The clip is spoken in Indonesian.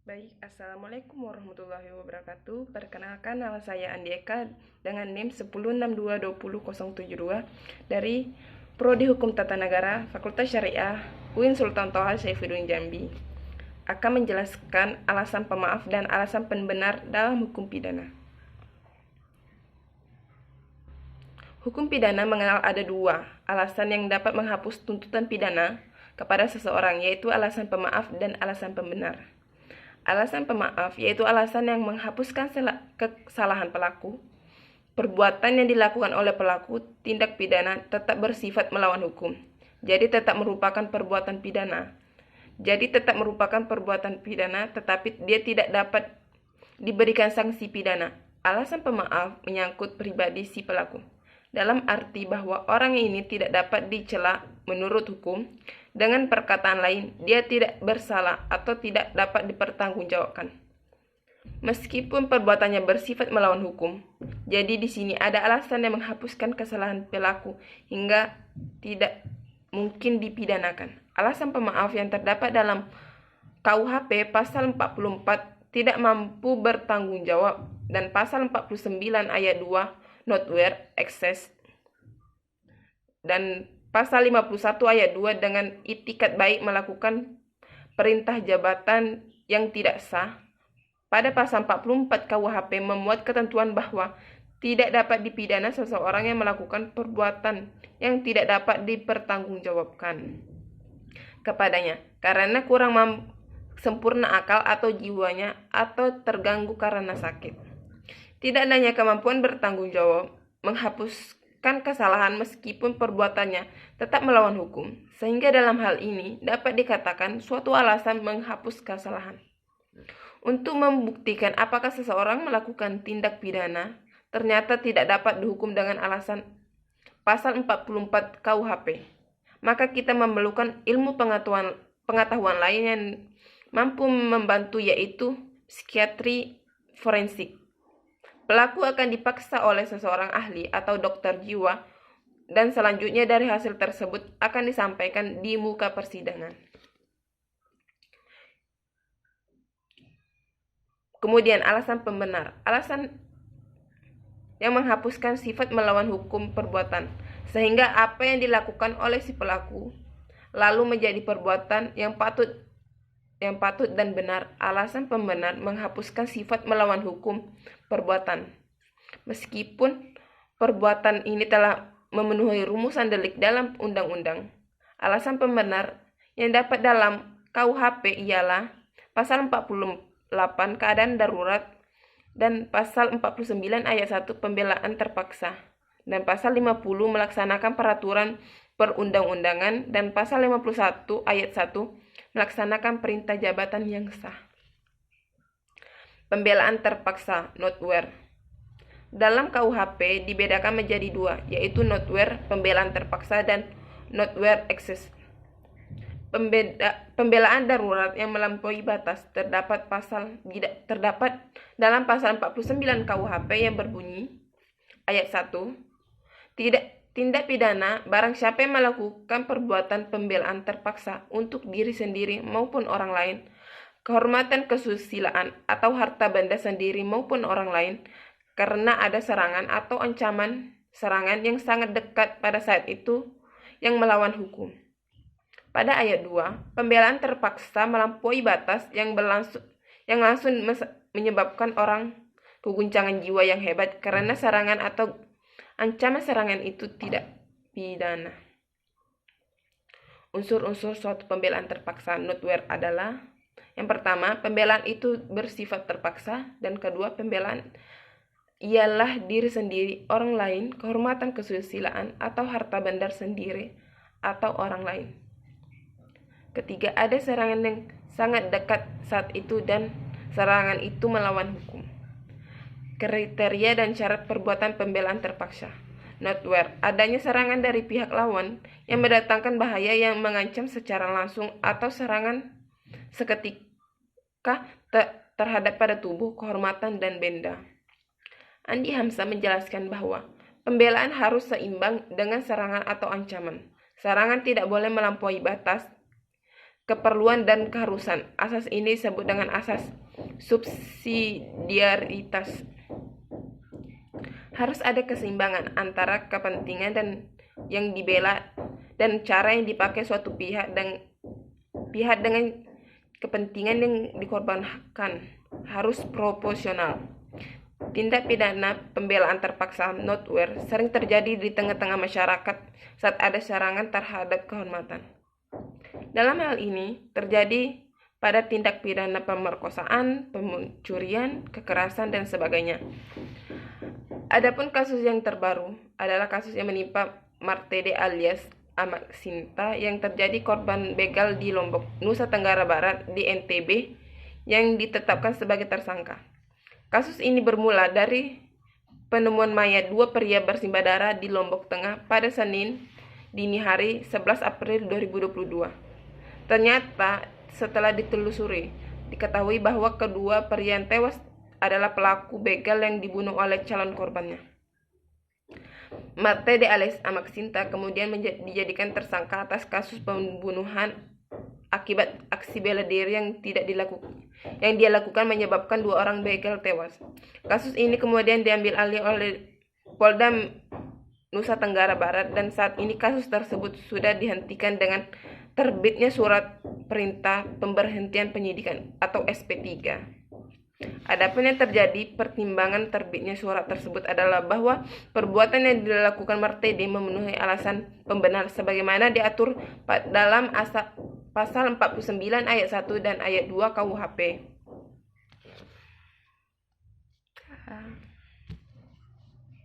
Baik, Assalamualaikum warahmatullahi wabarakatuh. Perkenalkan, nama saya Andi Eka dengan NIM 10622007 dari Prodi Hukum Tata Negara, Fakultas Syariah, UIN Sultan Toha Saifuddin Jambi. Akan menjelaskan alasan pemaaf dan alasan pembenar dalam hukum pidana. Hukum pidana mengenal ada dua alasan yang dapat menghapus tuntutan pidana kepada seseorang, yaitu alasan pemaaf dan alasan pembenar. Alasan pemaaf yaitu alasan yang menghapuskan kesalahan pelaku. Perbuatan yang dilakukan oleh pelaku tindak pidana tetap bersifat melawan hukum. Jadi tetap merupakan perbuatan pidana. Tetapi dia tidak dapat diberikan sanksi pidana. Alasan pemaaf menyangkut pribadi si pelaku, dalam arti bahwa orang ini tidak dapat dicela menurut hukum. Dengan perkataan lain, dia tidak bersalah atau tidak dapat dipertanggungjawabkan, meskipun perbuatannya bersifat melawan hukum. Jadi di sini ada alasan yang menghapuskan kesalahan pelaku hingga tidak mungkin dipidanakan. Alasan pemaaf yang terdapat dalam KUHP pasal 44 tidak mampu bertanggung jawab, dan pasal 49 ayat 2 not where excess, dan pasal 51 ayat 2 dengan itikat baik melakukan perintah jabatan yang tidak sah. Pada pasal 44 KUHP memuat ketentuan bahwa tidak dapat dipidana seseorang yang melakukan perbuatan yang tidak dapat dipertanggungjawabkan kepadanya karena kurang sempurna akal atau jiwanya atau terganggu karena sakit. Tidak adanya kemampuan bertanggung jawab menghapuskan kesalahan meskipun perbuatannya tetap melawan hukum, sehingga dalam hal ini dapat dikatakan suatu alasan menghapus kesalahan. Untuk membuktikan apakah seseorang melakukan tindak pidana ternyata tidak dapat dihukum dengan alasan pasal 44 KUHP, maka kita memerlukan ilmu pengetahuan lain yang mampu membantu, yaitu psikiatri forensik. Pelaku akan dipaksa oleh seseorang ahli atau dokter jiwa, dan selanjutnya dari hasil tersebut akan disampaikan di muka persidangan. Kemudian alasan pembenar, alasan yang menghapuskan sifat melawan hukum perbuatan, sehingga apa yang dilakukan oleh si pelaku lalu menjadi perbuatan yang patut dan benar. Alasan pembenar menghapuskan sifat melawan hukum perbuatan, meskipun perbuatan ini telah memenuhi rumusan delik dalam undang-undang. Alasan pembenar yang dapat dalam KUHP ialah pasal 48 keadaan darurat, dan pasal 49 ayat 1 pembelaan terpaksa, dan pasal 50 melaksanakan peraturan perundang-undangan, dan pasal 51 ayat 1 melaksanakan perintah jabatan yang sah. Pembelaan terpaksa not where. Dalam KUHP dibedakan menjadi dua, yaitu not where pembelaan terpaksa dan not where excess. Pembelaan darurat yang melampaui batas terdapat dalam pasal 49 KUHP yang berbunyi ayat 1, tindak pidana barang siapa yang melakukan perbuatan pembelaan terpaksa untuk diri sendiri maupun orang lain, kehormatan kesusilaan atau harta benda sendiri maupun orang lain, karena ada serangan atau ancaman serangan yang sangat dekat pada saat itu yang melawan hukum. Pada ayat 2, pembelaan terpaksa melampaui batas yang langsung menyebabkan orang keguncangan jiwa yang hebat karena serangan atau ancaman serangan itu tidak pidana. Unsur-unsur suatu pembelaan terpaksa not where adalah: yang pertama, pembelaan itu bersifat terpaksa, dan kedua, pembelaan ialah diri sendiri, orang lain, kehormatan kesusilaan atau harta benda sendiri atau orang lain. Ketiga, ada serangan yang sangat dekat saat itu dan serangan itu melawan hukum. Kriteria dan syarat perbuatan pembelaan terpaksa not where: adanya serangan dari pihak lawan yang mendatangkan bahaya yang mengancam secara langsung atau serangan seketika terhadap pada tubuh, kehormatan, dan benda. Andi Hamzah menjelaskan bahwa pembelaan harus seimbang dengan serangan atau ancaman. Serangan tidak boleh melampaui batas, keperluan dan keharusan. Asas ini disebut dengan asas subsidiaritas. Harus ada keseimbangan antara kepentingan dan yang dibela dan cara yang dipakai suatu pihak dengan kepentingan yang dikorbankan. Harus proporsional. Tindak pidana pembelaan terpaksa notwear sering terjadi di tengah-tengah masyarakat saat ada serangan terhadap kehormatan. Dalam hal ini terjadi pada tindak pidana pemerkosaan, pencurian, kekerasan, dan sebagainya. Adapun kasus yang terbaru adalah kasus yang menimpa Martede alias Amak Sinta yang terjadi korban begal di Lombok, Nusa Tenggara Barat di NTB yang ditetapkan sebagai tersangka. Kasus ini bermula dari penemuan mayat dua pria bersimbah darah di Lombok Tengah pada Senin dini hari 11 April 2022. Ternyata setelah ditelusuri, diketahui bahwa kedua pria yang tewas adalah pelaku begal yang dibunuh oleh calon korbannya. Martede alias Amak Sinta kemudian dijadikan tersangka atas kasus pembunuhan akibat aksi bela diri yang dia lakukan menyebabkan dua orang begal tewas. Kasus ini kemudian diambil alih oleh Polda Nusa Tenggara Barat dan saat ini kasus tersebut sudah dihentikan dengan terbitnya surat perintah pemberhentian penyidikan atau SP3. Adapun yang terjadi pertimbangan terbitnya surat tersebut adalah bahwa perbuatan yang dilakukan Martede memenuhi alasan pembenar sebagaimana diatur dalam pasal 49 ayat 1 dan ayat 2 KUHP.